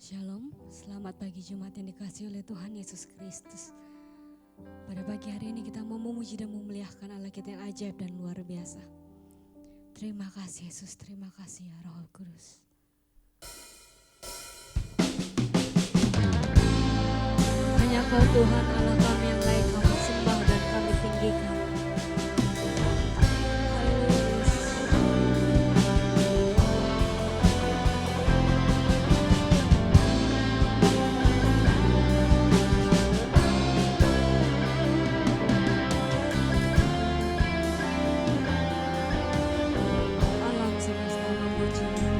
Shalom, selamat pagi Jumat yang dikasihi oleh Tuhan Yesus Kristus. Pada pagi hari ini kita mau memuji dan memuliakan Allah kita yang ajaib dan luar biasa. Terima kasih Yesus, terima kasih ya Roh Kudus. Hanya Kau Tuhan Allah kami yang layak kami sembah dan kami tinggikan. Alam semesta memuji-Mu.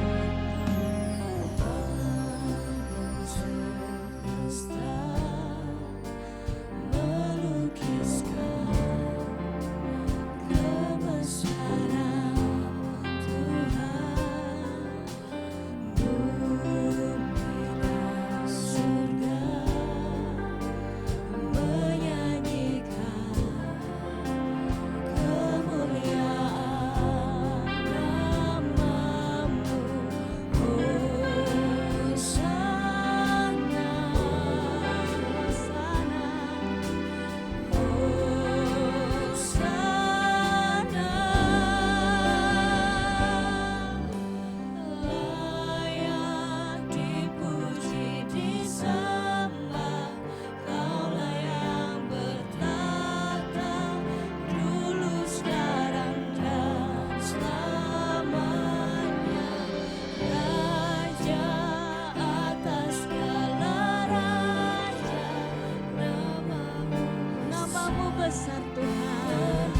Namamu besar Tuhan.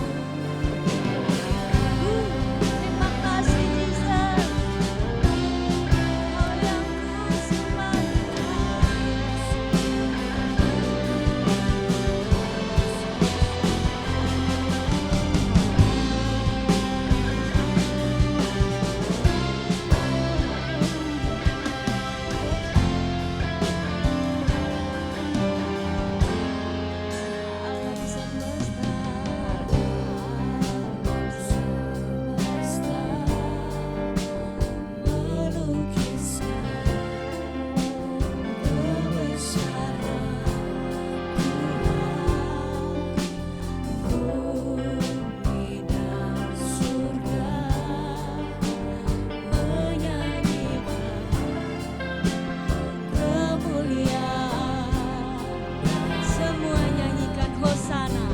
Terima kasih Jesus. Kau yang ku sembah alam semesta. Semua nyanyikan Hosana.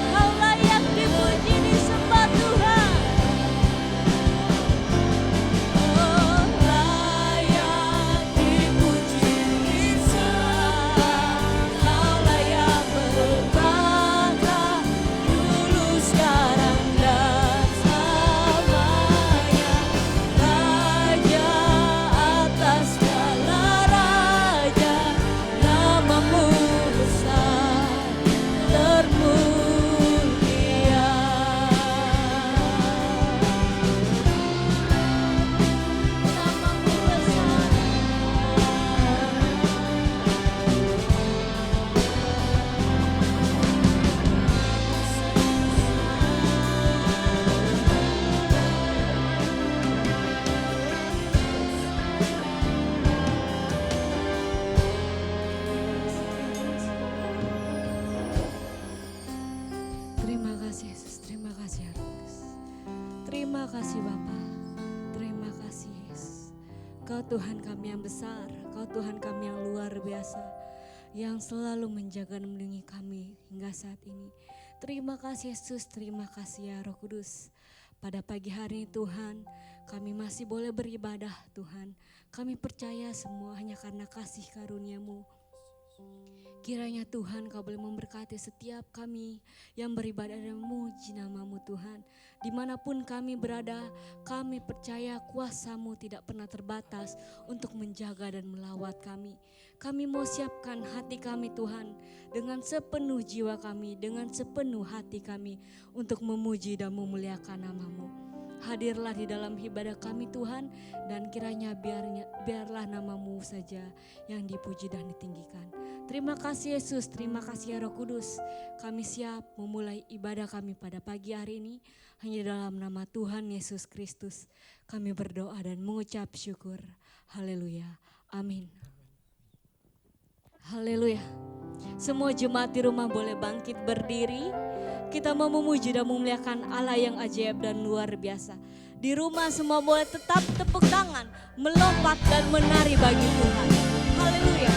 Kau layak dipuji disembah Tuhan. Oh layak dipuji disembah. Kau layak bertata dulu sekarang dan selamanya. Raja atas segala raja, namamu besar termulia. Namamu besar. Terima kasih Yesus, terima kasih ya Roh Kudus. Terima kasih Bapa, terima kasih Yesus. Kau Tuhan kami yang besar, Kau Tuhan kami yang luar biasa, yang selalu menjaga dan melindungi kami hingga saat ini. Terima kasih Yesus, terima kasih ya Roh Kudus. Pada pagi hari ini Tuhan, kami masih boleh beribadah Tuhan. Kami percaya semua hanya karena kasih karunia-Mu. Kiranya Tuhan Kau boleh memberkati setiap kami yang beribadah dan memuji nama-Mu Tuhan. Dimanapun kami berada, kami percaya kuasa-Mu tidak pernah terbatas untuk menjaga dan melawat kami. Kami mau siapkan hati kami Tuhan dengan sepenuh jiwa kami, dengan sepenuh hati kami untuk memuji dan memuliakan nama-Mu. Hadirlah di dalam ibadah kami Tuhan, dan kiranya biarlah nama-Mu saja yang dipuji dan ditinggikan. Terima kasih Yesus, terima kasih ya Roh Kudus. Kami siap memulai ibadah kami pada pagi hari ini. Hanya dalam nama Tuhan Yesus Kristus kami berdoa dan mengucap syukur. Haleluya, amin. Haleluya. Semua jemaat di rumah boleh bangkit berdiri. Kita mau memuji dan memuliakan Allah yang ajaib dan luar biasa. Di rumah semua boleh tetap tepuk tangan, melompat dan menari bagi Tuhan. Haleluya.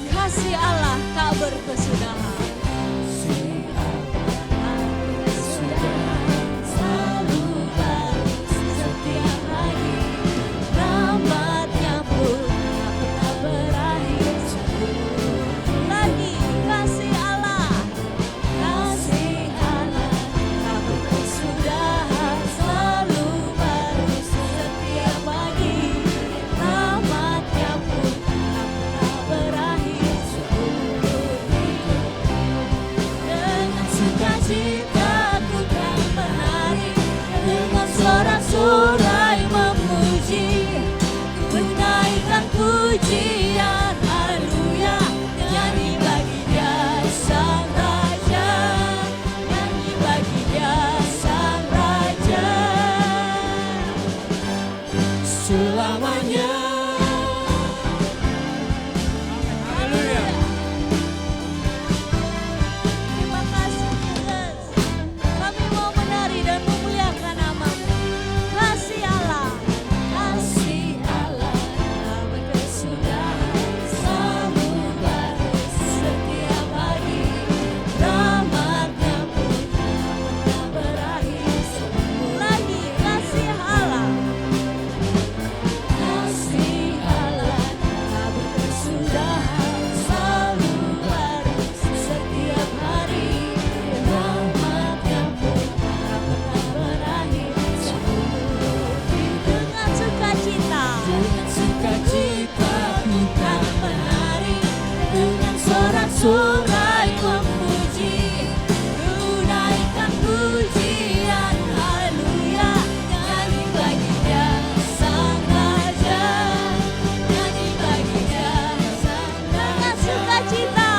Kasih Allah tak berkesudahan. Sorak-sorai memuji, menaikkan pujian, haleluya. Nyanyi bagi Dia Sang Raja, nyanyi bagi Dia Sang Raja selamanya. Haleluya. Terima kasih Yesus. Kami mau menari dan memuliakan nama-Mu. Kasih Allah tak berkesudahan, selalu baru setiap pagi. Rahmat-Nya pun tak berakhir. Lagi kasih Allah tak berkesudahan, selalu baru setiap hari. Rahmat-Nya pun tak pernah berakhir. Dengan sukacita ku kan menari, dengan sorak-sorai memuji, menaikkan pujian, haleluya. Nyanyi bagi Dia Sang Raja, nyanyi bagi Dia Sang Raja. Dengan sukacita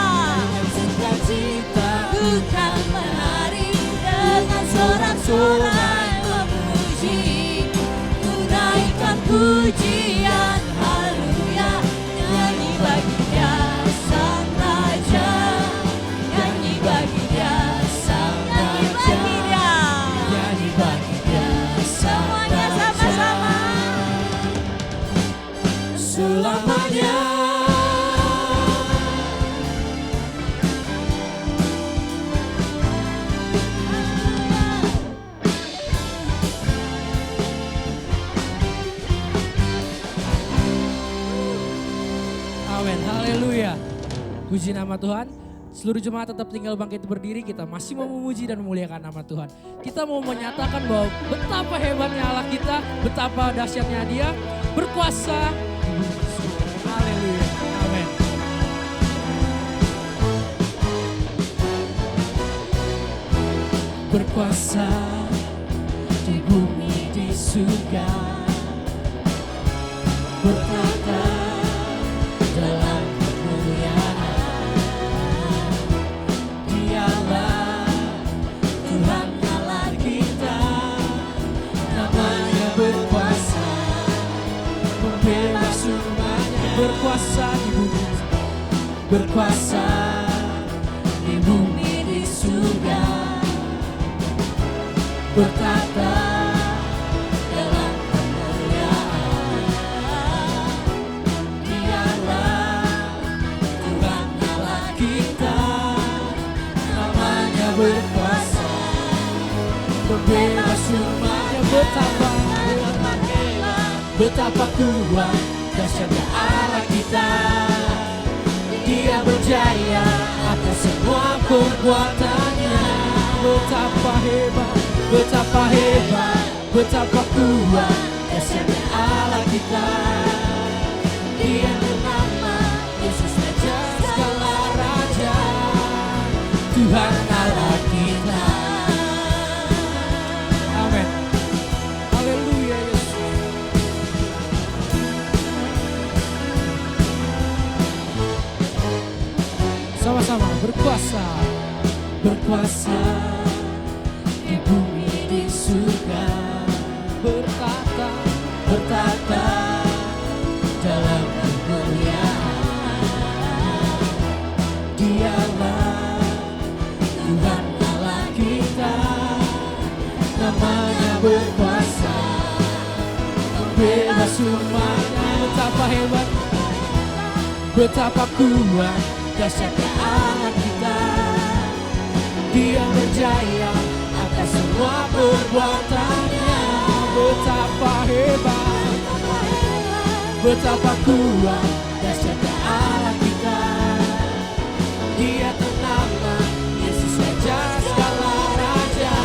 ku kan menari, dengan sorak-sorai memuji, menaikkan pujian, haleluya. Nyanyi bagi Dia Sang Raja, nyanyi bagi Dia Sang Raja, nyanyi bagi Dia semuanya sama-sama selamanya. Amin, haleluya. Puji nama Tuhan. Seluruh jemaat tetap tinggal bangkit berdiri. Kita masih mau memuji dan memuliakan nama Tuhan. Kita mau menyatakan bahwa betapa hebatnya Allah kita, betapa dahsyatnya Dia, berkuasa. Haleluya, amin. Berkuasa di bumi di surga, berkata dalam kemuliaan. Dialah Tuhan Allah kita, namanya berkuasa, membebas umatnya. Berkuasa di bumi, berkuasa di bumi di surga, berkata dalam kemuliaan. Dialah Tuhan Allah kita, namanya berkuasa, membebas umatnya. Betapa Betapa kuat dahsyatnya Allah kita. Dia berjaya atas semua perbuatannya. Betapa hebat, betapa hebat, betapa kuat dahsyatnya Allah kita. Dia bernama Yesus Raja segala raja, Tuhan Allah kita. Amin. Haleluya Yesus. Sama-sama berkuasa, berkuasa di bumi di surga, bertata, bertata dalam kemuliaan. Dialah Tuhan Allah kita, namanya berkuasa, bebas umatnya. Betapa hebat, betapa kuat dahsyatnya Allah kita. Dia berjaya atas semua perbuatannya. Betapa hebat, betapa kuat dahsyatnya Allah kita. Dia ternama Yesus Raja segala raja.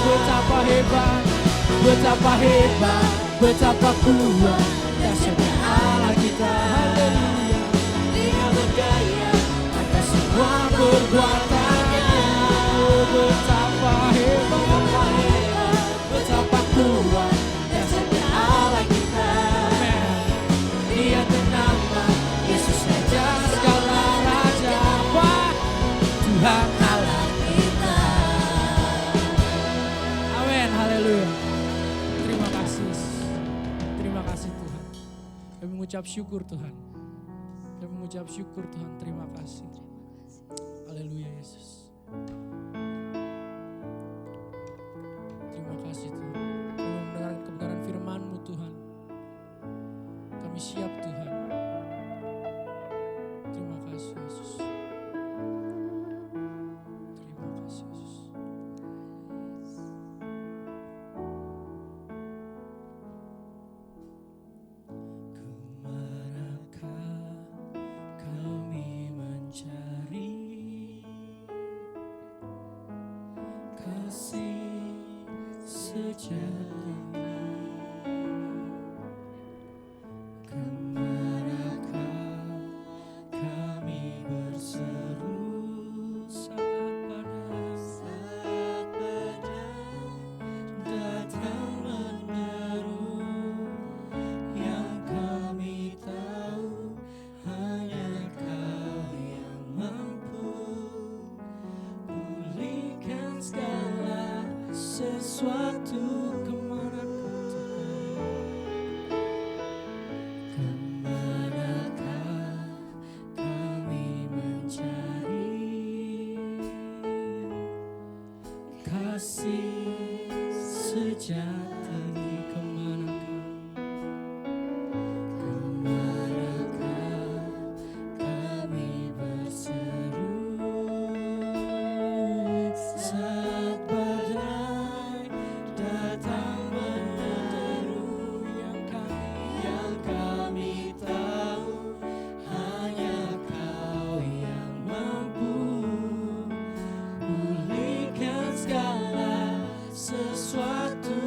Betapa hebat, betapa hebat, betapa kuat dahsyatnya Allah kita. Haleluya. Dia berjaya atas semua perbuatannya. Betapa hebat, betapa kuat dahsyatnya Allah kita. Dia ternama Yesus Raja segala raja, Tuhan Allah kita. Amin, haleluya. Terima kasih, terima kasih Tuhan. Kami mengucap syukur Tuhan. Kami mengucap syukur Tuhan, terima kasih. Haleluya Yesus. Terima kasih Tuhan. Kami mendengarkan kebenaran firman-Mu Tuhan. Kami siap Tuhan. Terima kasih Yesus. Terima kasih Yesus. Kemanakah kami mencari kasih sejati? Kemanakah kami berseru saat badai datang menderu? Yang kami tahu hanya Kau yang mampu pulihkan segala sesuatu. Kemanakah kami mencari kasih sejati? Kemanakah kami berseru saat badai datang menderu? Yang kami tahu hanya Kau yang mampu pulihkan segala sesuatu.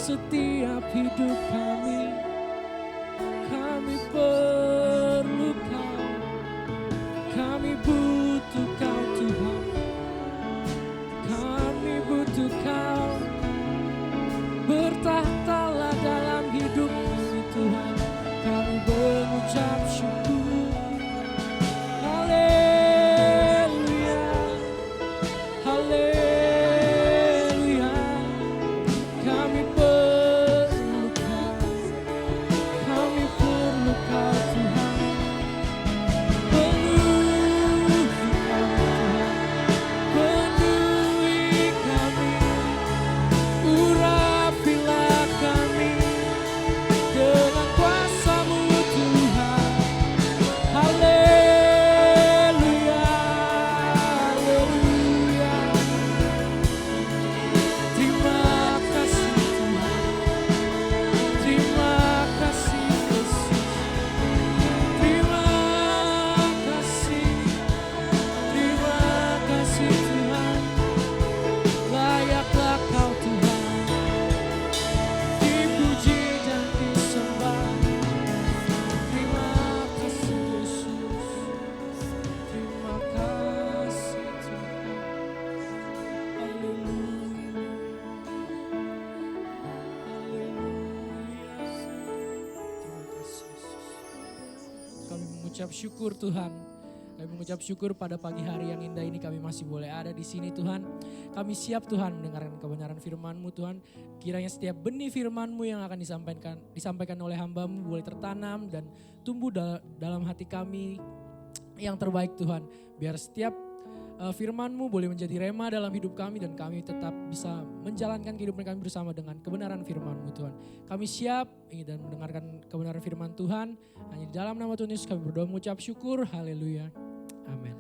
setiap hidup kami perlu Kau, kami butuh Kau Tuhan, kami butuh Kau, bertahtalah dalam hidup kami Tuhan, kami mengucap syukur, haleluya, haleluya, kami perlu Kau Tuhan, penuhi kami, urapilah kami dengan kuasa-Mu Tuhan, haleluya, haleluya, terima kasih Tuhan, terima kasih Yesus, terima kasih Tuhan, layaklah Kau Tuhan, dipuji dan disembah. Terima kasih Yesus, terima kasih Tuhan, haleluya, haleluya. Terima kasih Yesus. Kami mengucap syukur Tuhan. Kami mengucap syukur pada pagi hari yang indah ini kami masih boleh ada di sini Tuhan. Kami siap Tuhan mendengarkan kebenaran firman-Mu Tuhan. Kiranya setiap benih firman-Mu yang akan disampaikan oleh hamba-Mu boleh tertanam dan tumbuh dalam hati kami yang terbaik Tuhan. Biar setiap firman-Mu boleh menjadi rema dalam hidup kami dan kami tetap bisa menjalankan kehidupan kami bersama dengan kebenaran firman-Mu Tuhan. Kami siap dan mendengarkan kebenaran firman Tuhan. Hanya di dalam nama Tuhan Yesus kami berdoa mengucap syukur. Haleluya. Amin.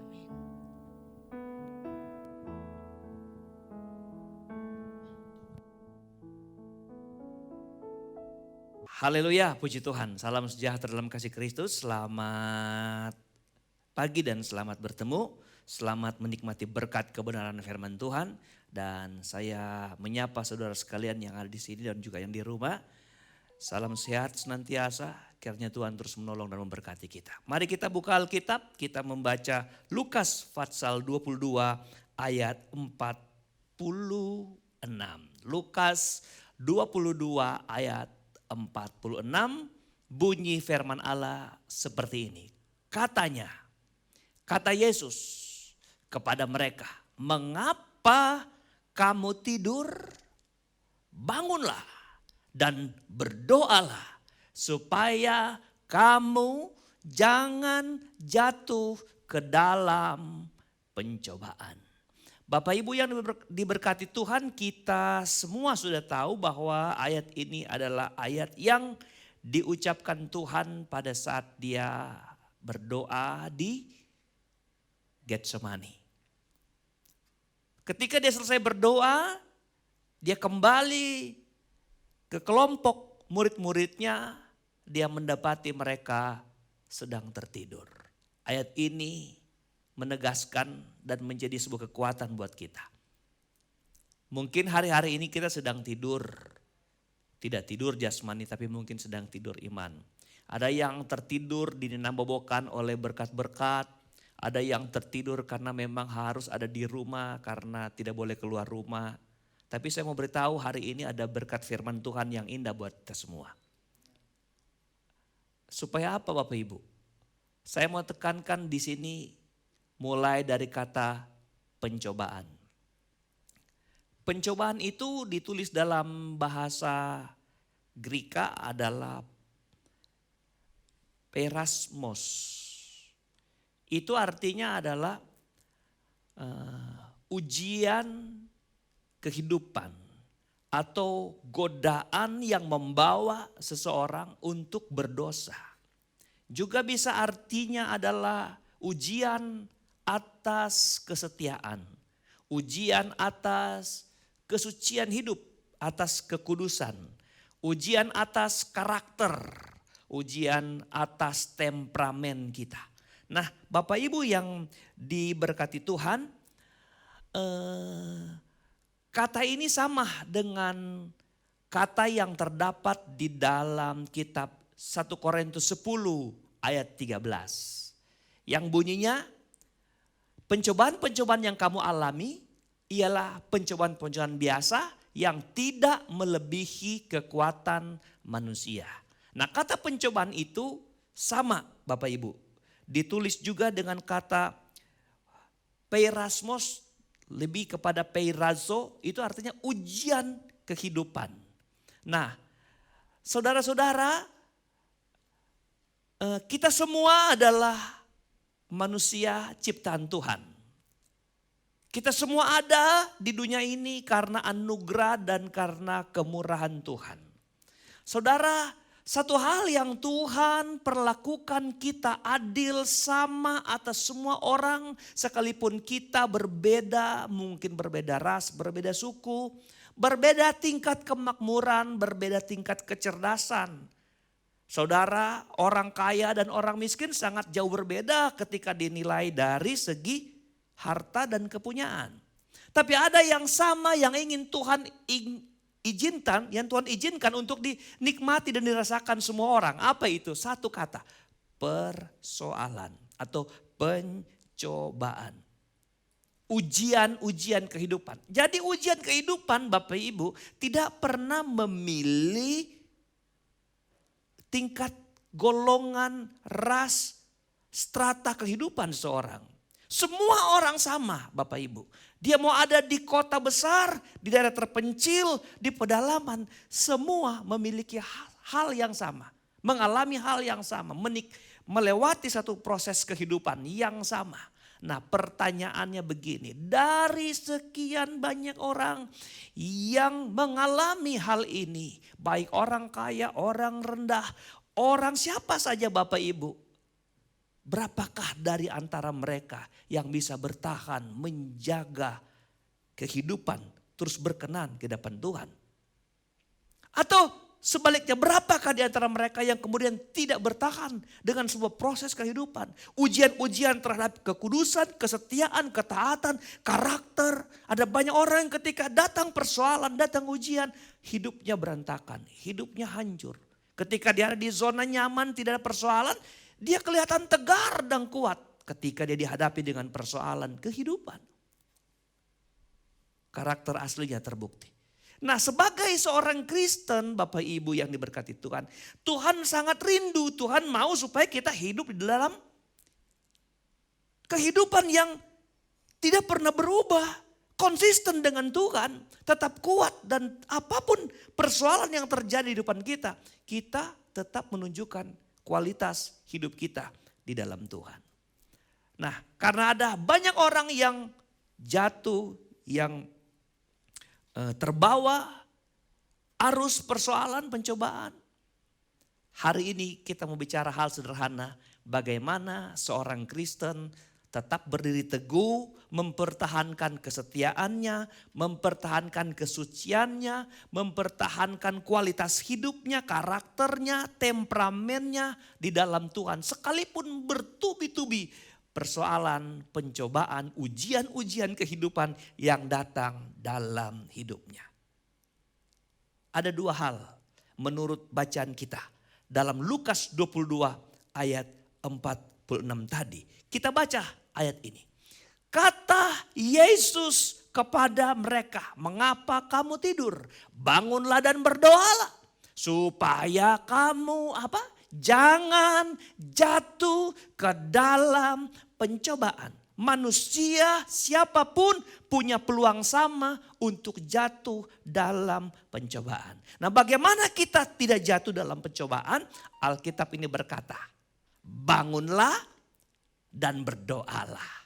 Haleluya, puji Tuhan. Salam sejahtera dalam kasih Kristus. Selamat pagi dan selamat bertemu. Selamat menikmati berkat kebenaran firman Tuhan. Dan saya menyapa saudara sekalian yang ada di sini dan juga yang di rumah. Salam sehat senantiasa. Kiranya Tuhan terus menolong dan memberkati kita. Mari kita buka Alkitab. Kita membaca Lukas pasal 22 ayat 46. Lukas 22 ayat 46, bunyi firman Allah seperti ini. Katanya, kata Yesus kepada mereka, mengapa kamu tidur? Bangunlah dan berdoalah supaya kamu jangan jatuh ke dalam pencobaan. Bapak Ibu yang diberkati Tuhan, kita semua sudah tahu bahwa ayat ini adalah ayat yang diucapkan Tuhan pada saat dia berdoa di Getsemani. Ketika dia selesai berdoa, dia kembali ke kelompok murid-muridnya, dia mendapati mereka sedang tertidur. Ayat ini menegaskan dan menjadi sebuah kekuatan buat kita. Mungkin hari-hari ini kita sedang tidur. Tidak tidur jasmani tapi mungkin sedang tidur iman. Ada yang tertidur dinambobokan oleh berkat-berkat. Ada yang tertidur karena memang harus ada di rumah karena tidak boleh keluar rumah. Tapi saya mau beritahu hari ini ada berkat firman Tuhan yang indah buat kita semua. Supaya apa Bapak Ibu? Saya mau tekankan di sini mulai dari kata pencobaan. Pencobaan itu ditulis dalam bahasa Greka adalah perasmos. Itu artinya adalah ujian kehidupan atau godaan yang membawa seseorang untuk berdosa. Juga bisa artinya adalah ujian atas kesetiaan, ujian atas kesucian hidup, atas kekudusan, ujian atas karakter, ujian atas temperamen kita. Nah, Bapak Ibu yang diberkati Tuhan, kata ini sama dengan kata yang terdapat di dalam kitab 1 Korintus 10 ayat 13. Yang bunyinya, pencobaan-pencobaan yang kamu alami ialah pencobaan-pencobaan biasa yang tidak melebihi kekuatan manusia. Nah, kata pencobaan itu sama Bapak Ibu. Ditulis juga dengan kata peirasmos, lebih kepada peirazo, itu artinya ujian kehidupan. Nah, saudara-saudara, kita semua adalah manusia ciptaan Tuhan. Kita semua ada di dunia ini karena anugerah dan karena kemurahan Tuhan. Saudara, satu hal yang Tuhan perlakukan kita adil sama atas semua orang, sekalipun kita berbeda, mungkin berbeda ras, berbeda suku, berbeda tingkat kemakmuran, berbeda tingkat kecerdasan. Saudara, orang kaya dan orang miskin sangat jauh berbeda ketika dinilai dari segi harta dan kepunyaan. Tapi ada yang sama yang ingin Tuhan izinkan, yang Tuhan izinkan untuk dinikmati dan dirasakan semua orang. Apa itu? Satu kata, persoalan atau pencobaan. Ujian-ujian kehidupan. Jadi ujian kehidupan Bapak Ibu tidak pernah memilih tingkat golongan, ras, strata kehidupan seorang. Semua orang sama Bapak Ibu. Dia mau ada di kota besar, di daerah terpencil, di pedalaman. Semua memiliki hal yang sama. Mengalami hal yang sama. Melewati satu proses kehidupan yang sama. Nah, pertanyaannya begini. Dari sekian banyak orang yang mengalami hal ini. Baik orang kaya, orang rendah, orang siapa saja Bapak Ibu. Berapakah dari antara mereka yang bisa bertahan menjaga kehidupan terus berkenan ke depan Tuhan? Atau sebaliknya, berapakah di antara mereka yang kemudian tidak bertahan dengan sebuah proses kehidupan? Ujian-ujian terhadap kekudusan, kesetiaan, ketaatan, karakter. Ada banyak orang yang ketika datang persoalan, datang ujian, hidupnya berantakan, hidupnya hancur. Ketika dia ada di zona nyaman, tidak ada persoalan, dia kelihatan tegar dan kuat ketika dia dihadapi dengan persoalan kehidupan. Karakter aslinya terbukti. Nah, sebagai seorang Kristen, Bapak Ibu yang diberkati Tuhan, Tuhan sangat rindu, Tuhan mau supaya kita hidup di dalam kehidupan yang tidak pernah berubah. Konsisten dengan Tuhan, tetap kuat, dan apapun persoalan yang terjadi di depan kita, kita tetap menunjukkan kualitas hidup kita di dalam Tuhan. Nah, karena ada banyak orang yang jatuh, yang terbawa arus persoalan pencobaan. Hari ini kita mau bicara hal sederhana, bagaimana seorang Kristen tetap berdiri teguh, mempertahankan kesetiaannya, mempertahankan kesuciannya, mempertahankan kualitas hidupnya, karakternya, temperamennya di dalam Tuhan. Sekalipun bertubi-tubi persoalan, pencobaan, ujian-ujian kehidupan yang datang dalam hidupnya. Ada dua hal menurut bacaan kita dalam Lukas 22 ayat 46 tadi. Kita baca ayat ini. Kata Yesus kepada mereka, mengapa kamu tidur? Bangunlah dan berdoalah supaya kamu jangan jatuh ke dalam pencobaan. Manusia siapapun punya peluang sama untuk jatuh dalam pencobaan. Nah, bagaimana kita tidak jatuh dalam pencobaan? Alkitab ini berkata, bangunlah dan berdoalah.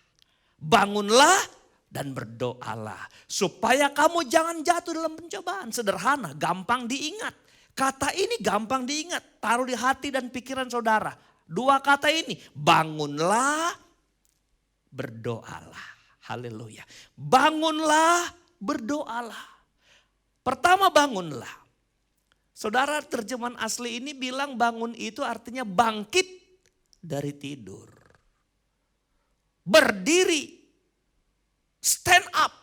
Bangunlah dan berdoalah. Supaya kamu jangan jatuh dalam pencobaan. Sederhana, gampang diingat. Kata ini gampang diingat. Taruh di hati dan pikiran saudara. Dua kata ini, bangunlah, berdoalah. Haleluya. Bangunlah, berdoalah. Pertama, bangunlah. Saudara, terjemahan asli ini bilang bangun itu artinya bangkit dari tidur. Berdiri, stand up.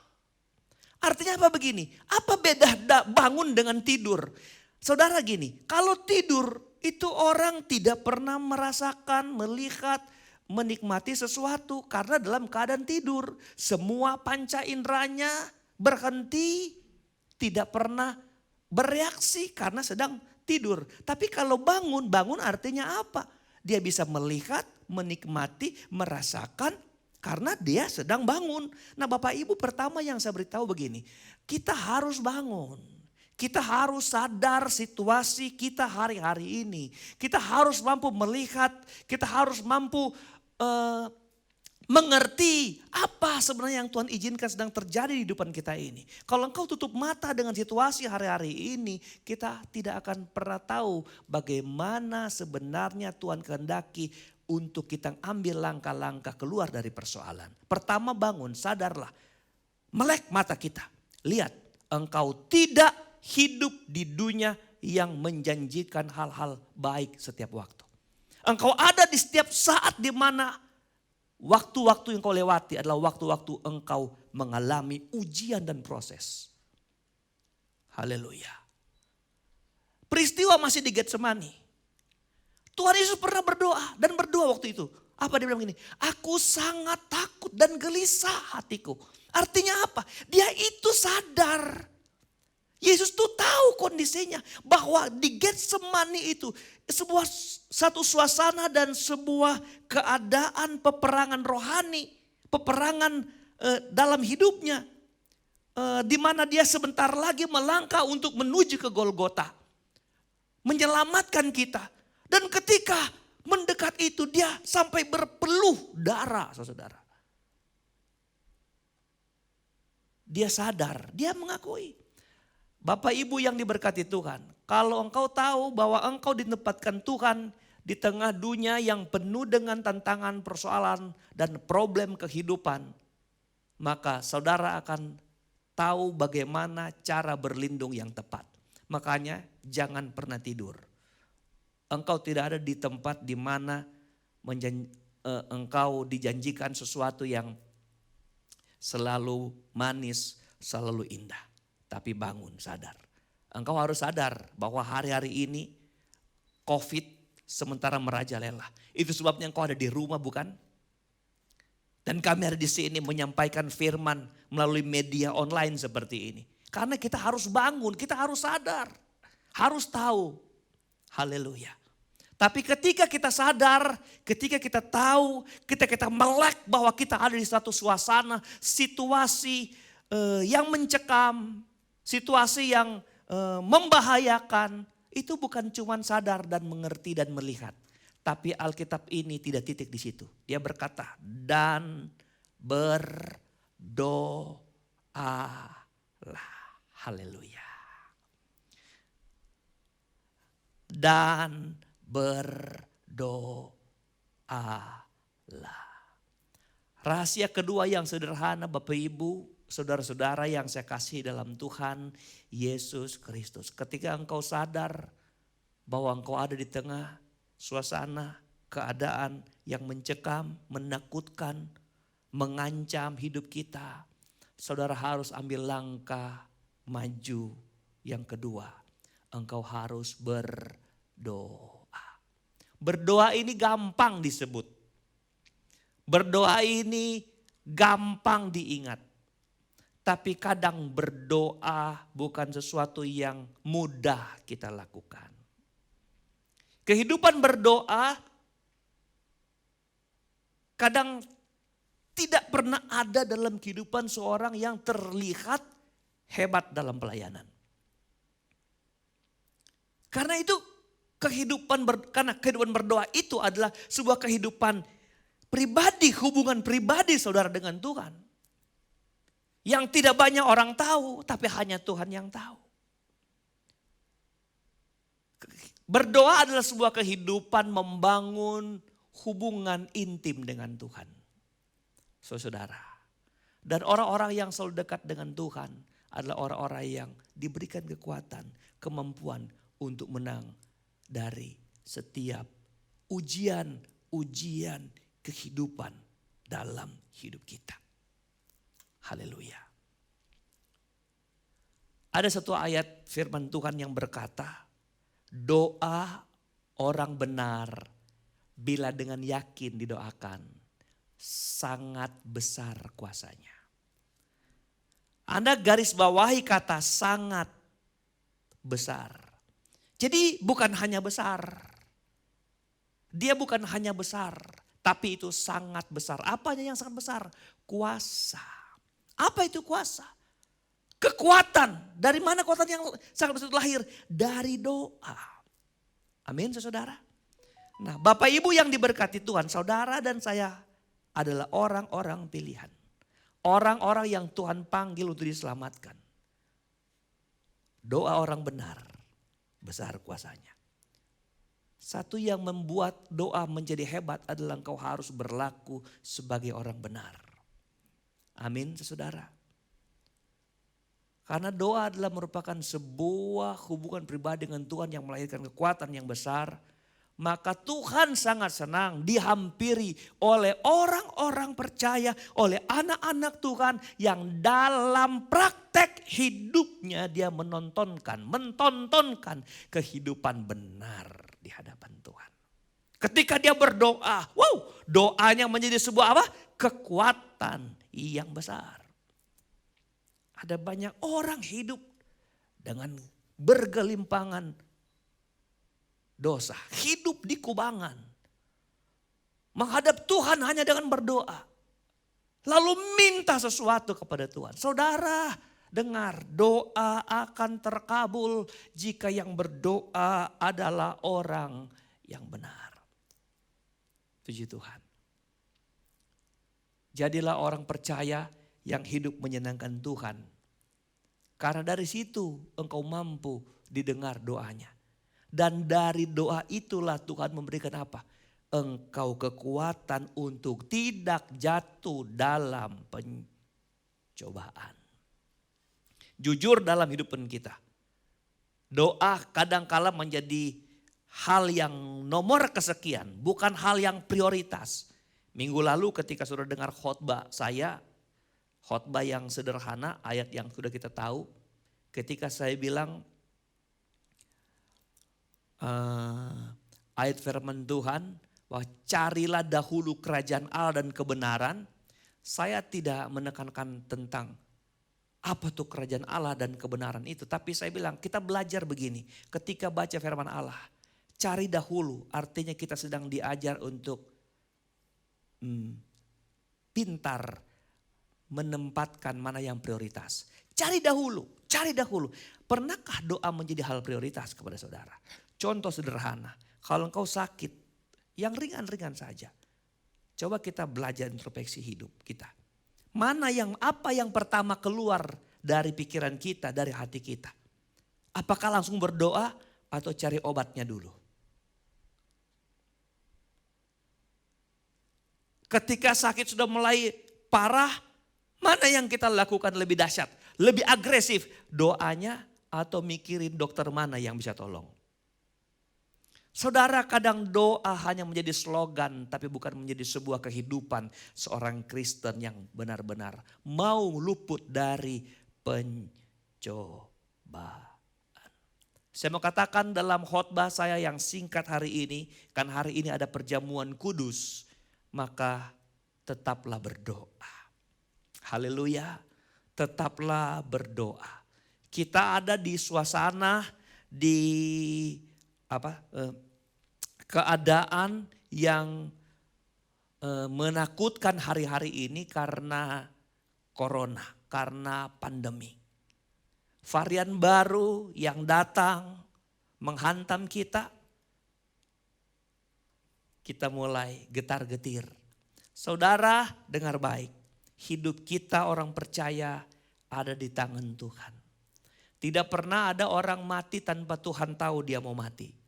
Artinya apa begini? Apa beda bangun dengan tidur? Saudara gini, kalau tidur itu orang tidak pernah merasakan, melihat, menikmati sesuatu karena dalam keadaan tidur. Semua panca inderanya berhenti, tidak pernah bereaksi karena sedang tidur. Tapi kalau bangun artinya apa? Dia bisa melihat, menikmati, merasakan karena dia sedang bangun. Nah Bapak Ibu, pertama yang saya beritahu begini, kita harus bangun. Kita harus sadar situasi kita hari-hari ini. Kita harus mampu melihat, kita harus mampu mengerti apa sebenarnya yang Tuhan izinkan sedang terjadi di kehidupan kita ini. Kalau engkau tutup mata dengan situasi hari-hari ini, kita tidak akan pernah tahu bagaimana sebenarnya Tuhan kehendaki untuk kita ambil langkah-langkah keluar dari persoalan. Pertama bangun, sadarlah. Melek mata kita. Lihat, engkau tidak hidup di dunia yang menjanjikan hal-hal baik setiap waktu. Engkau ada di setiap saat di mana waktu-waktu yang kau lewati adalah waktu-waktu engkau mengalami ujian dan proses. Haleluya. Peristiwa masih di Getsemani. Tuhan Yesus pernah berdoa dan berdoa waktu itu. Apa dia bilang gini? Aku sangat takut dan gelisah hatiku. Artinya apa? Dia itu sadar. Yesus tuh tahu kondisinya bahwa di Getsemani itu satu suasana dan sebuah keadaan peperangan rohani, peperangan dalam hidupnya, di mana dia sebentar lagi melangkah untuk menuju ke Golgota, menyelamatkan kita. Dan ketika mendekat itu dia sampai berpeluh darah, saudara. Dia sadar, dia mengakui. Bapak Ibu yang diberkati Tuhan, kalau engkau tahu bahwa engkau ditempatkan Tuhan di tengah dunia yang penuh dengan tantangan, persoalan, dan problem kehidupan, maka saudara akan tahu bagaimana cara berlindung yang tepat. Makanya jangan pernah tidur. Engkau tidak ada di tempat di mana engkau dijanjikan sesuatu yang selalu manis, selalu indah. Tapi bangun, sadar. Engkau harus sadar bahwa hari-hari ini COVID sementara merajalela. Itu sebabnya engkau ada di rumah, bukan? Dan kami ada di sini menyampaikan firman melalui media online seperti ini. Karena kita harus bangun, kita harus sadar. Harus tahu. Haleluya. Tapi ketika kita sadar, ketika kita tahu, ketika kita melek bahwa kita ada di satu suasana, situasi yang mencekam, situasi yang membahayakan, itu bukan cuma sadar dan mengerti dan melihat. Tapi Alkitab ini tidak titik di situ. Dia berkata, dan berdoalah. Haleluya. Dan berdoalah. Rahasia kedua yang sederhana Bapak Ibu, saudara-saudara yang saya kasih dalam Tuhan Yesus Kristus. Ketika engkau sadar bahwa engkau ada di tengah suasana keadaan yang mencekam, menakutkan, mengancam hidup kita, saudara harus ambil langkah maju yang kedua. Engkau harus berdoa. Berdoa ini gampang disebut. Berdoa ini gampang diingat. Tapi kadang berdoa bukan sesuatu yang mudah kita lakukan. Kehidupan berdoa kadang tidak pernah ada dalam kehidupan seorang yang terlihat hebat dalam pelayanan. Karena itu karena kehidupan berdoa itu adalah sebuah kehidupan pribadi, hubungan pribadi saudara dengan Tuhan. Yang tidak banyak orang tahu, tapi hanya Tuhan yang tahu. Berdoa adalah sebuah kehidupan membangun hubungan intim dengan Tuhan. Saudara. Dan orang-orang yang selalu dekat dengan Tuhan adalah orang-orang yang diberikan kekuatan, kemampuan untuk menang dari setiap ujian kehidupan dalam hidup kita. Haleluya. Ada satu ayat firman Tuhan yang berkata, doa orang benar bila dengan yakin didoakan, sangat besar kuasanya. Anda garis bawahi kata sangat besar. Jadi bukan hanya besar. Dia bukan hanya besar, tapi itu sangat besar. Apanya yang sangat besar? Kuasa. Apa itu kuasa? Kekuatan. Dari mana kekuatan yang sangat besar itu lahir? Dari doa. Amin, saudara. Nah, Bapak Ibu yang diberkati Tuhan, saudara dan saya adalah orang-orang pilihan. Orang-orang yang Tuhan panggil untuk diselamatkan. Doa orang benar, besar kuasanya. Satu yang membuat doa menjadi hebat adalah engkau harus berlaku sebagai orang benar. Amin, saudara. Karena doa adalah merupakan sebuah hubungan pribadi dengan Tuhan yang melahirkan kekuatan yang besar. Maka Tuhan sangat senang dihampiri oleh orang-orang percaya, oleh anak-anak Tuhan yang dalam praktek hidupnya dia mentontonkan kehidupan benar di hadapan Tuhan. Ketika dia berdoa, doanya menjadi sebuah apa? Kekuatan yang besar. Ada banyak orang hidup dengan bergelimpangan dosa, hidup di kubangan. Menghadap Tuhan hanya dengan berdoa. Lalu minta sesuatu kepada Tuhan. Saudara, dengar, doa akan terkabul jika yang berdoa adalah orang yang benar. Puji Tuhan. Jadilah orang percaya yang hidup menyenangkan Tuhan. Karena dari situ engkau mampu didengar doanya. Dan dari doa itulah Tuhan memberikan apa? Engkau kekuatan untuk tidak jatuh dalam pencobaan. Jujur dalam hidupan kita. Doa kadangkala menjadi hal yang nomor kesekian. Bukan hal yang prioritas. Minggu lalu ketika sudah dengar khotbah saya. Khotbah yang sederhana, ayat yang sudah kita tahu. Ketika saya bilang ayat firman Tuhan bahwa carilah dahulu kerajaan Allah dan kebenaran. Saya tidak menekankan tentang apa tuh kerajaan Allah dan kebenaran itu. Tapi saya bilang kita belajar begini. Ketika baca firman Allah, cari dahulu artinya kita sedang diajar untuk pintar menempatkan mana yang prioritas. Cari dahulu. Pernahkah doa menjadi hal prioritas kepada saudara? Contoh sederhana, kalau engkau sakit, yang ringan-ringan saja. Coba kita belajar introspeksi hidup kita. Apa yang pertama keluar dari pikiran kita, dari hati kita? Apakah langsung berdoa atau cari obatnya dulu? Ketika sakit sudah mulai parah, mana yang kita lakukan lebih dahsyat? Lebih agresif doanya atau mikirin dokter mana yang bisa tolong? Saudara, kadang doa hanya menjadi slogan tapi bukan menjadi sebuah kehidupan seorang Kristen yang benar-benar mau luput dari pencobaan. Saya mau katakan dalam khotbah saya yang singkat hari ini, kan hari ini ada perjamuan kudus, maka tetaplah berdoa. Haleluya, tetaplah berdoa. Kita ada di suasana, di keadaan yang menakutkan hari-hari ini karena corona, karena pandemi. Varian baru yang datang menghantam kita mulai getar-getir. Saudara, dengar baik, hidup kita orang percaya ada di tangan Tuhan. Tidak pernah ada orang mati tanpa Tuhan tahu dia mau mati.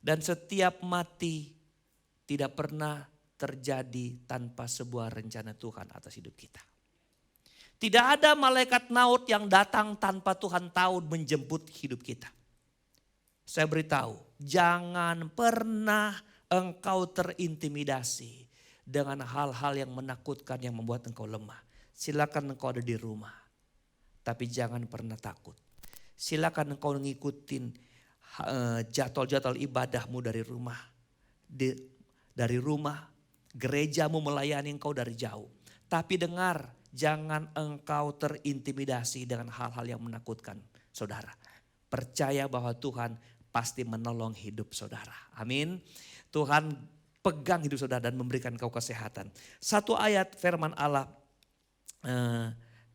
Dan setiap mati tidak pernah terjadi tanpa sebuah rencana Tuhan atas hidup kita. Tidak ada malaikat maut yang datang tanpa Tuhan tahu menjemput hidup kita. Saya beritahu, jangan pernah engkau terintimidasi dengan hal-hal yang menakutkan yang membuat engkau lemah. Silakan engkau ada di rumah, tapi jangan pernah takut. silakan engkau ngikutin jadwal-jadwal ibadahmu dari rumah. Dari rumah, gerejamu melayani engkau dari jauh. Tapi dengar, jangan engkau terintimidasi dengan hal-hal yang menakutkan saudara. Percaya bahwa Tuhan pasti menolong hidup saudara. Amin. Tuhan pegang hidup saudara dan memberikan kau kesehatan. Satu ayat firman Allah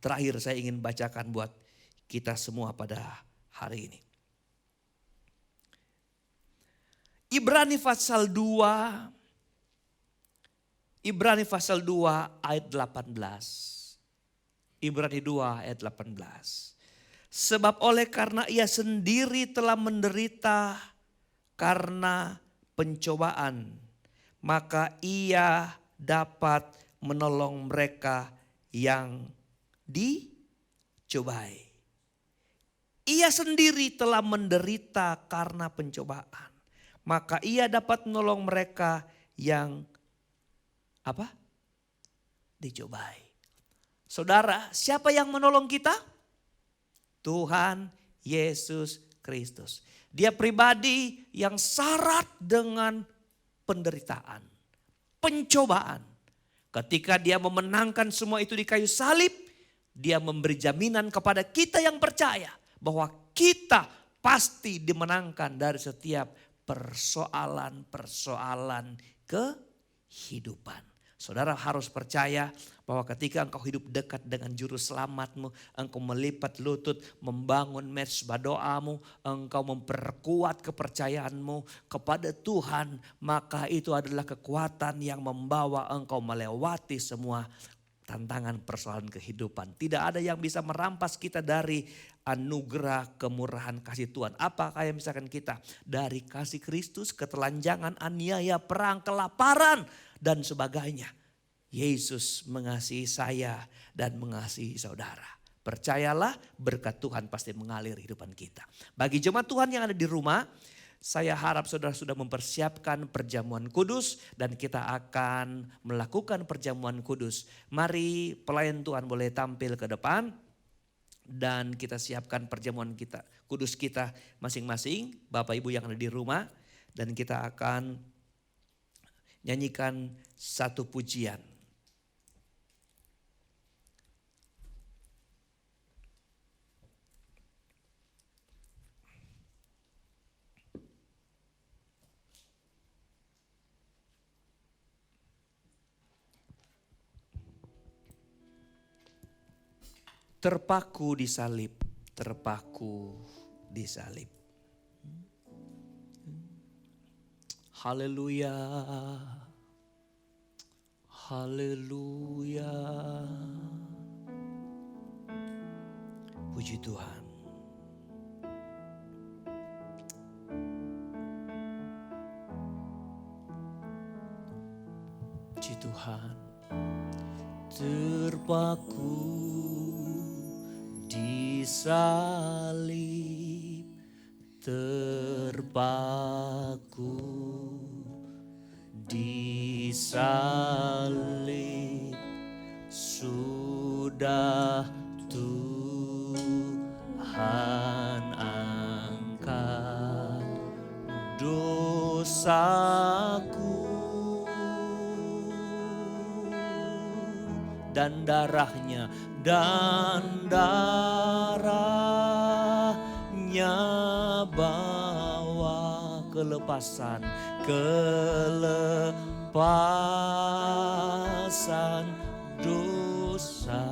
terakhir saya ingin bacakan buat kita semua pada hari ini. Ibrani pasal 2 ayat 18. Ibrani 2 ayat 18. Sebab oleh karena ia sendiri telah menderita karena pencobaan, maka ia dapat menolong mereka yang dicobai. Ia sendiri telah menderita karena pencobaan, maka ia dapat menolong mereka yang dicobai. Saudara, siapa yang menolong kita? Tuhan Yesus Kristus. Dia pribadi yang syarat dengan penderitaan, pencobaan. Ketika dia memenangkan semua itu di kayu salib, dia memberi jaminan kepada kita yang percaya bahwa kita pasti dimenangkan dari setiap persoalan-persoalan kehidupan. Saudara harus percaya bahwa ketika engkau hidup dekat dengan juru selamatmu, engkau melipat lutut, membangun mezbah doamu, engkau memperkuat kepercayaanmu kepada Tuhan, maka itu adalah kekuatan yang membawa engkau melewati semua tantangan persoalan kehidupan. Tidak ada yang bisa merampas kita dari anugerah kemurahan kasih Tuhan. Apa kayak misalkan kita dari kasih Kristus, ketelanjangan, aniaya, perang, kelaparan dan sebagainya. Yesus mengasihi saya dan mengasihi saudara. Percayalah, berkat Tuhan pasti mengalir hidupan kita. Bagi jemaat Tuhan yang ada di rumah, saya harap saudara sudah mempersiapkan perjamuan kudus dan kita akan melakukan perjamuan kudus. Mari pelayan Tuhan boleh tampil ke depan dan kita siapkan perjamuan kita, kudus kita masing-masing, Bapak Ibu yang ada di rumah, dan kita akan nyanyikan satu pujian. Terpaku di salib, terpaku di salib. Haleluya, haleluya. Puji Tuhan. Puji Tuhan. Terpaku di salib, terpaku di salib, sudah Tuhan angkat dosaku, dan darahnya bawa kelepasan dosa,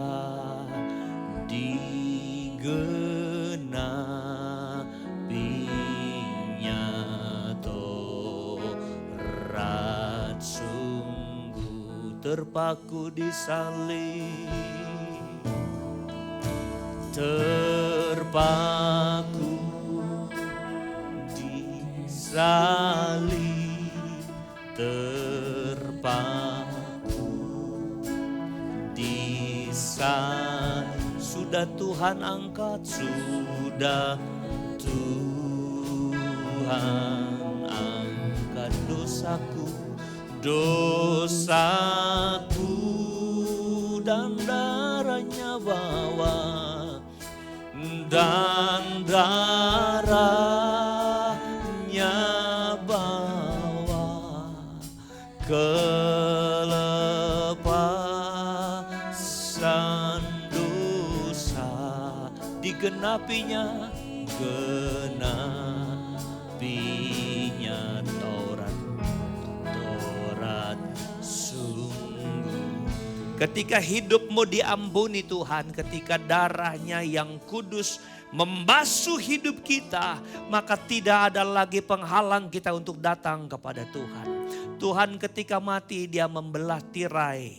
digenapinya Taurat, sungguh terpaku di salib, terpaku di salib, terpaku di salib, sudah Tuhan angkat, sudah Tuhan angkat dosaku, dan darahnya bawa, dan kelepasan dosa, digenapinya Taurat sungguh. Ketika hidupmu diampuni Tuhan, ketika darahnya yang kudus membasuh hidup kita, maka tidak ada lagi penghalang kita untuk datang kepada Tuhan. Tuhan ketika mati dia membelah tirai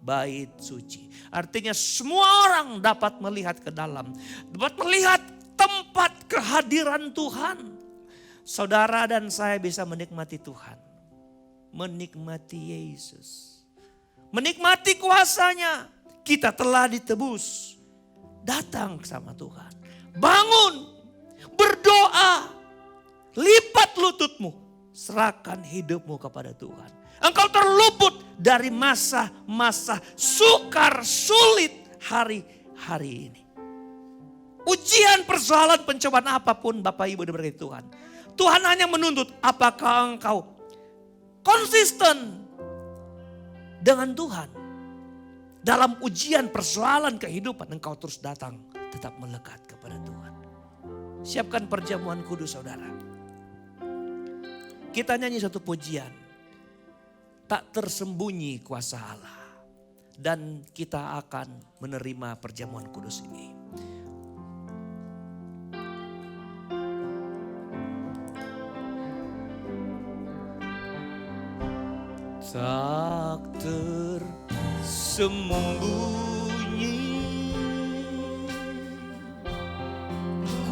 bait suci. Artinya semua orang dapat melihat ke dalam, dapat melihat tempat kehadiran Tuhan. Saudara dan saya bisa menikmati Tuhan, menikmati Yesus, menikmati kuasanya. Kita telah ditebus, datang sama Tuhan, bangun, berdoa, lipat lututmu, serahkan hidupmu kepada Tuhan. Engkau terluput dari masa-masa sukar sulit hari-hari ini. Ujian, persoalan, pencobaan apapun Bapak Ibu diberkati Tuhan. Tuhan hanya menuntut apakah engkau konsisten dengan Tuhan. Dalam ujian, persoalan kehidupan engkau terus datang, tetap melekat kepada Tuhan. Siapkan perjamuan kudus saudara. Kita nyanyi satu pujian. Tak tersembunyi kuasa Allah. Dan kita akan menerima perjamuan kudus ini. Tak tersembunyi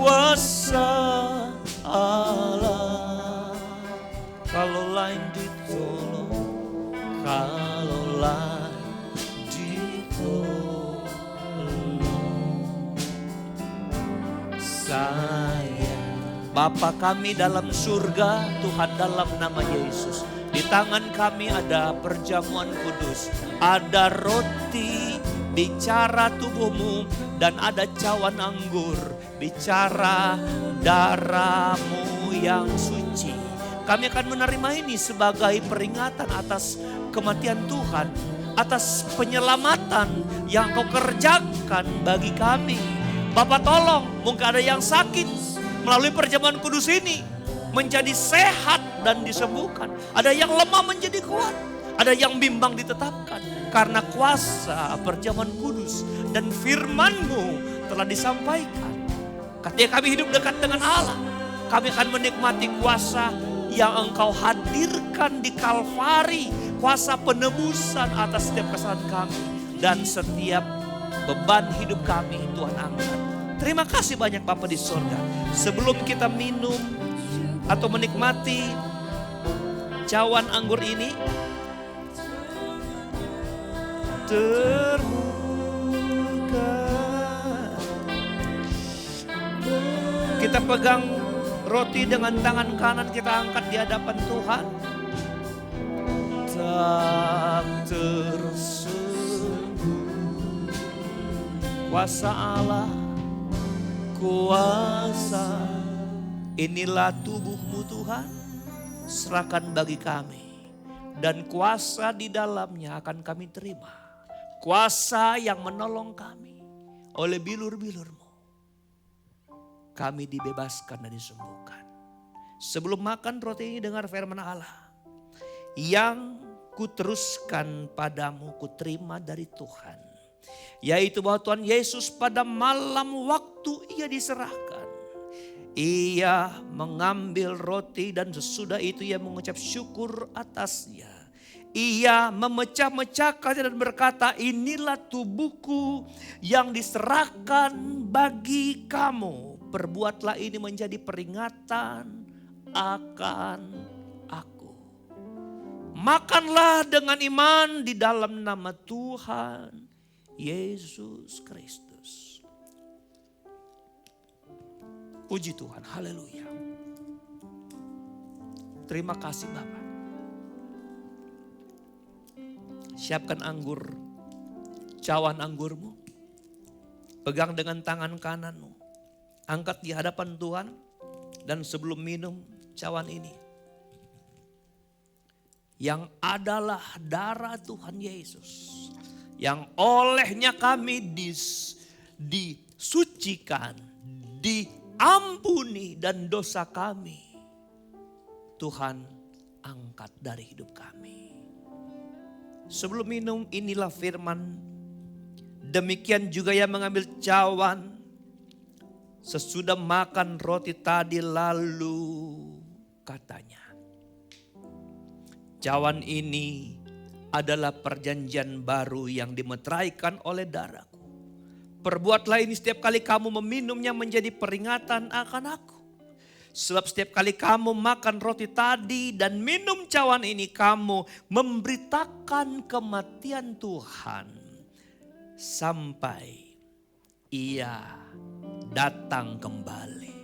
kuasa Allah. Kalau lain ditolong, kalau lain ditolong, saya Bapa kami dalam surga, Tuhan dalam nama Yesus. Di tangan kami ada perjamuan kudus, ada roti, bicara tubuhmu, dan ada cawan anggur, bicara darahmu yang suci. Kami akan menerima ini sebagai peringatan atas kematian Tuhan, atas penyelamatan yang Kau kerjakan bagi kami. Bapak tolong, mungkin ada yang sakit melalui perjamuan kudus ini menjadi sehat dan disembuhkan. Ada yang lemah menjadi kuat, ada yang bimbang ditetapkan. Karena kuasa perjamuan kudus dan firman-Mu telah disampaikan. Ketika kami hidup dekat dengan Allah, kami akan menikmati kuasa yang Engkau hadirkan di Kalvari. Kuasa penebusan atas setiap kesalahan kami. Dan setiap beban hidup kami Tuhan angkat. Terima kasih banyak Bapa di surga. Sebelum kita minum atau menikmati cawan anggur ini, terbuka. Kita pegang roti dengan tangan kanan, kita angkat di hadapan Tuhan. Tak tersembunyi kuasa Allah, kuasa. Inilah tubuh-Mu Tuhan, serahkan bagi kami. Dan kuasa di dalamnya akan kami terima. Kuasa yang menolong kami oleh bilur-bilur-Mu. Kami dibebaskan dan disembuhkan. Sebelum makan roti ini dengar firman Allah. Yang kuteruskan padamu kuterima dari Tuhan. Yaitu bahwa Tuhan Yesus pada malam waktu Ia diserahkan. Ia mengambil roti dan sesudah itu Ia mengucap syukur atasnya. Ia memecah-mecahkannya dan berkata, inilah tubuhku yang diserahkan bagi kamu. Perbuatlah ini menjadi peringatan akan aku. Makanlah dengan iman di dalam nama Tuhan Yesus Kristus. Puji Tuhan, haleluya. Terima kasih Bapa. Siapkan anggur, cawan anggurmu. Pegang dengan tangan kananmu. Angkat di hadapan Tuhan. Dan sebelum minum cawan ini, yang adalah darah Tuhan Yesus. Yang olehnya kami disucikan, diampuni dan dosa kami. Tuhan angkat dari hidup kami. Sebelum minum inilah firman. Demikian juga yang mengambil cawan. Sesudah makan roti tadi lalu katanya. Cawan ini adalah perjanjian baru yang dimeteraikan oleh darahku. Perbuatlah ini setiap kali kamu meminumnya menjadi peringatan akan aku. Sebab setiap kali kamu makan roti tadi dan minum cawan ini, kamu memberitakan kematian Tuhan sampai Ia datang kembali.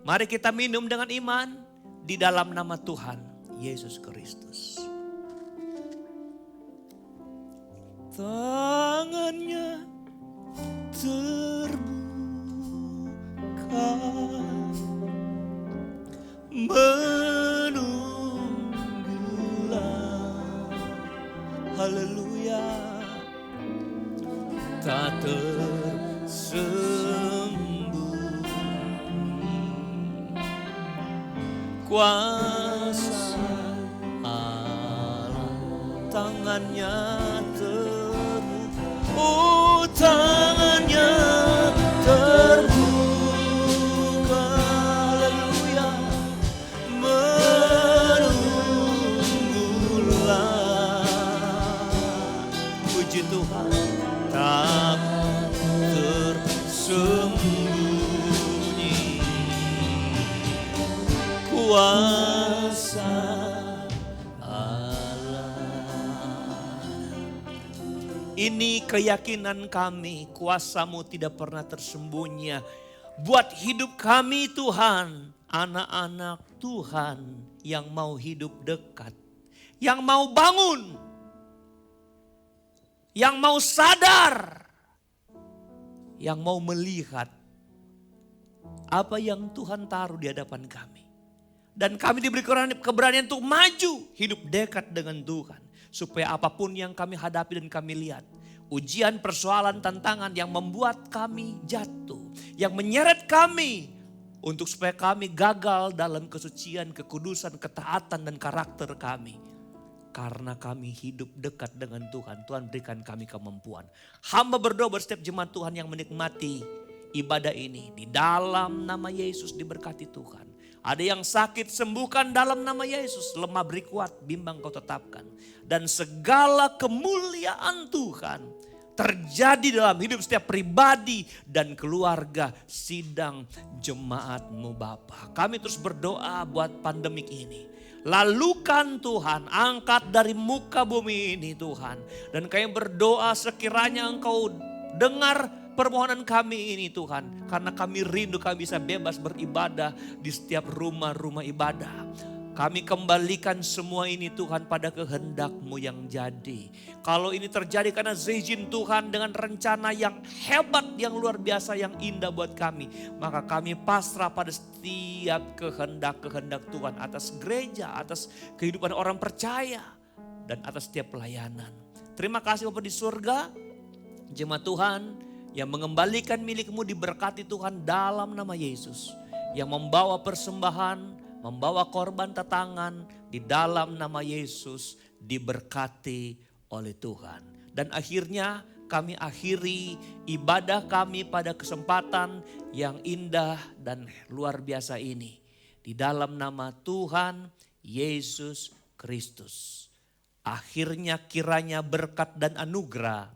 Mari kita minum dengan iman di dalam nama Tuhan Yesus Kristus. Tangannya terbuka menunggulah, haleluya, tak tersembunyi kuasa Allah, tangannya oh tangannya terbuka, haleluya, menunggulah, puji Tuhan, tak tersembunyi kuasa Ini keyakinan kami, kuasa-Mu tidak pernah tersembunyi. Buat hidup kami Tuhan, anak-anak Tuhan yang mau hidup dekat. Yang mau bangun. Yang mau sadar. Yang mau melihat apa yang Tuhan taruh di hadapan kami. Dan kami diberi keberanian untuk maju hidup dekat dengan Tuhan. Supaya apapun yang kami hadapi dan kami lihat. Ujian, persoalan, tantangan yang membuat kami jatuh. Yang menyeret kami. Untuk supaya kami gagal dalam kesucian, kekudusan, ketaatan dan karakter kami. Karena kami hidup dekat dengan Tuhan. Tuhan berikan kami kemampuan. Hamba berdoa setiap jemaat Tuhan yang menikmati ibadah ini. Di dalam nama Yesus diberkati Tuhan. Ada yang sakit sembuhkan dalam nama Yesus. Lemah beri kuat, bimbang kau tetapkan. Dan segala kemuliaan Tuhan terjadi dalam hidup setiap pribadi dan keluarga sidang jemaat-Mu Bapa. Kami terus berdoa buat pandemik ini. Lalukan Tuhan, angkat dari muka bumi ini Tuhan. Dan kami berdoa sekiranya Engkau dengar permohonan kami ini Tuhan. Karena kami rindu kami bisa bebas beribadah di setiap rumah-rumah ibadah. Kami kembalikan semua ini Tuhan pada kehendak-Mu yang jadi. Kalau ini terjadi karena seizin Tuhan dengan rencana yang hebat, yang luar biasa, yang indah buat kami. Maka kami pasrah pada setiap kehendak-kehendak Tuhan atas gereja, atas kehidupan orang percaya. Dan atas setiap pelayanan. Terima kasih Bapa di surga, jemaat Tuhan yang mengembalikan milik-Mu diberkati Tuhan dalam nama Yesus. Yang membawa persembahan, membawa korban tatangan di dalam nama Yesus diberkati oleh Tuhan. Dan akhirnya kami akhiri ibadah kami pada kesempatan yang indah dan luar biasa ini. Di dalam nama Tuhan Yesus Kristus. Akhirnya kiranya berkat dan anugerah,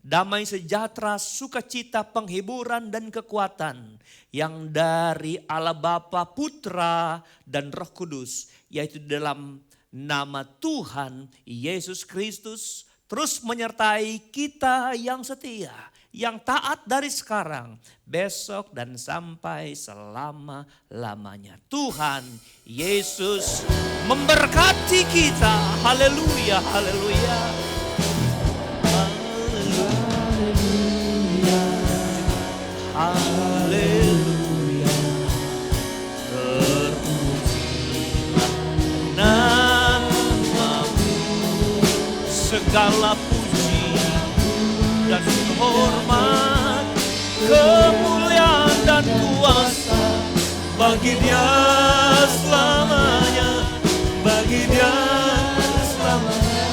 damai sejahtera, sukacita, penghiburan dan kekuatan yang dari Allah Bapa, Putra dan Roh Kudus, yaitu dalam nama Tuhan Yesus Kristus terus menyertai kita yang setia, yang taat dari sekarang, besok dan sampai selama-lamanya. Tuhan Yesus memberkati kita. Haleluya, haleluya. Haleluya, terpujilah nama-Mu segala puji dan hormat, kemuliaan dan kuasa bagi Dia selamanya, bagi Dia selamanya,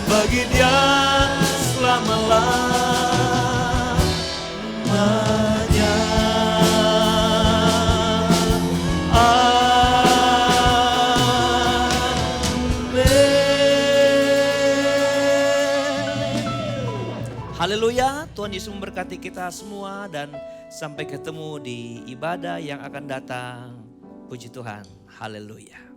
bagi Dia selama-lamanya. Haleluya, Tuhan Yesus memberkati kita semua dan sampai ketemu di ibadah yang akan datang. Puji Tuhan, haleluya.